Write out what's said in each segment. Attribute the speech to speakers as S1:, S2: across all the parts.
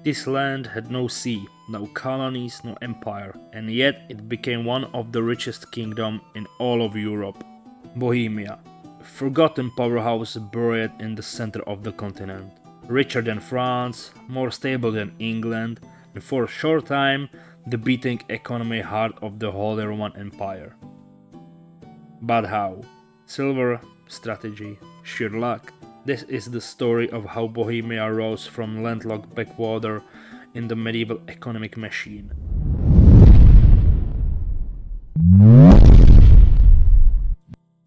S1: This land had no sea, no colonies, no empire, and yet it became one of the richest kingdoms in all of Europe. Bohemia, a forgotten powerhouse buried in the center of the continent. Richer than France, more stable than England, and for a short time, the beating economy heart of the Holy Roman Empire. But how? Silver, strategy, sheer luck. This is the story of how Bohemia rose from landlocked backwater in the medieval economic machine.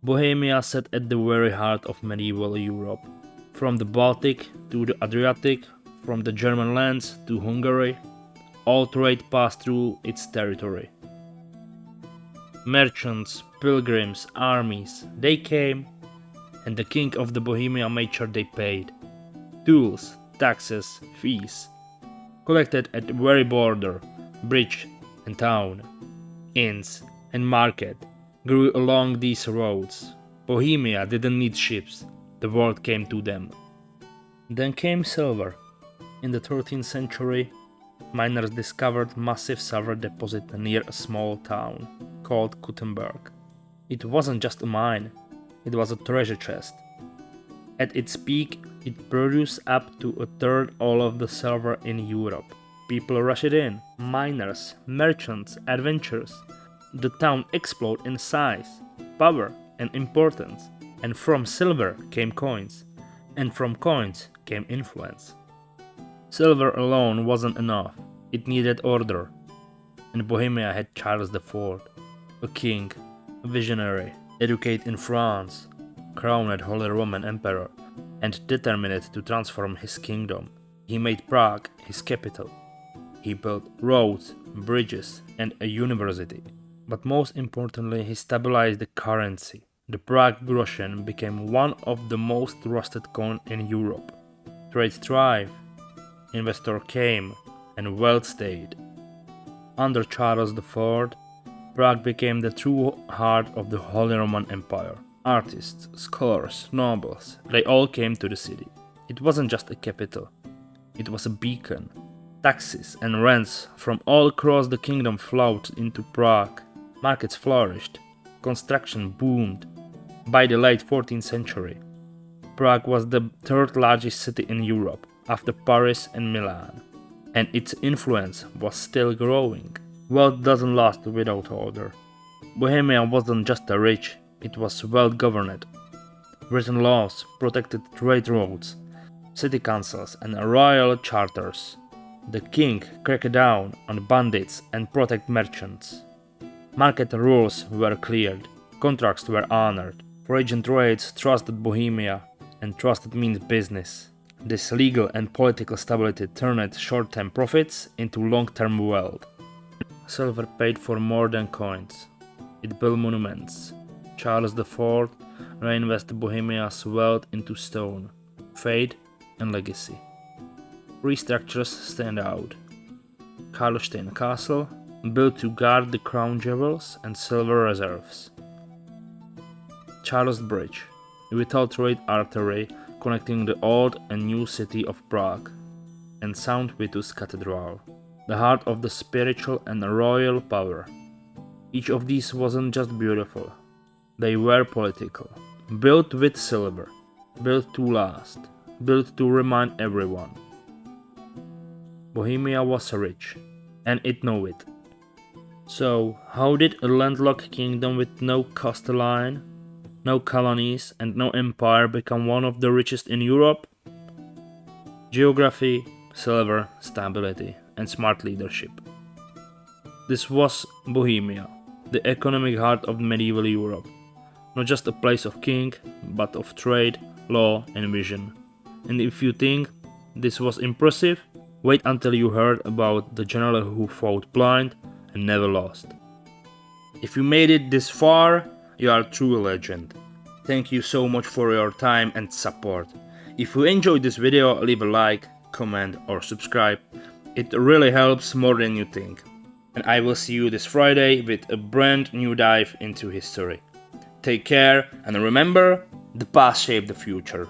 S1: Bohemia sat at the very heart of medieval Europe. From the Baltic to the Adriatic, from the German lands to Hungary, all trade passed through its territory. Merchants, pilgrims, armies, they came, and the king of the Bohemia made sure they paid. Tolls, taxes, fees, collected at the very border, bridge and town, inns and market grew along these roads. Bohemia didn't need ships, the world came to them. Then came silver. In the 13th century, miners discovered massive silver deposit near a small town called Kutná Hora. It wasn't just a mine, it was a treasure chest. At its peak, it produced up to a third all of the silver in Europe. People rushed in, miners, merchants, adventurers. The town exploded in size, power, and importance. And from silver came coins, and from coins came influence. Silver alone wasn't enough, it needed order. And Bohemia had Charles IV, a king, a visionary, educated in France, crowned Holy Roman Emperor, and determined to transform his kingdom. He made Prague his capital. He built roads, bridges, and a university. But most importantly, he stabilized the currency. The Prague groschen became one of the most trusted coins in Europe. Trade thrived, investors came, and wealth stayed. Under Charles IV, Prague became the true heart of the Holy Roman Empire. Artists, scholars, nobles, they all came to the city. It wasn't just a capital, it was a beacon. Taxes and rents from all across the kingdom flowed into Prague. Markets flourished, construction boomed. By the late 14th century, Prague was the third largest city in Europe after Paris and Milan, and its influence was still growing. Wealth doesn't last without order. Bohemia wasn't just rich, it was well governed. Written laws protected trade routes, city councils, and royal charters. The king cracked down on bandits and protected merchants. Market rules were cleared, contracts were honored. Foreign trades trusted Bohemia, and trusted means business. This legal and political stability turned short-term profits into long-term wealth. Silver paid for more than coins. It built monuments. Charles IV reinvested Bohemia's wealth into stone, faith, and legacy. Three structures stand out. Karlstein Castle, built to guard the crown jewels and silver reserves. Charles Bridge, a vital trade artery connecting the old and new city of Prague. And St. Vitus Cathedral, the heart of the spiritual and royal power. Each of these wasn't just beautiful, they were political. Built with silver, built to last, built to remind everyone. Bohemia was rich, and it knew it. So, how did a landlocked kingdom with no coastline, no colonies, and no empire become one of the richest in Europe? Geography, silver, stability, and smart leadership. This was Bohemia, the economic heart of medieval Europe. Not just a place of king, but of trade, law, and vision. And if you think this was impressive, wait until you heard about the general who fought blind and never lost. If you made it this far, you are a true legend. Thank you so much for your time and support. If you enjoyed this video, leave a like, comment, or subscribe. It really helps more than you think. And I will see you this Friday with a brand new dive into history. Take care, and remember, the past shaped the future.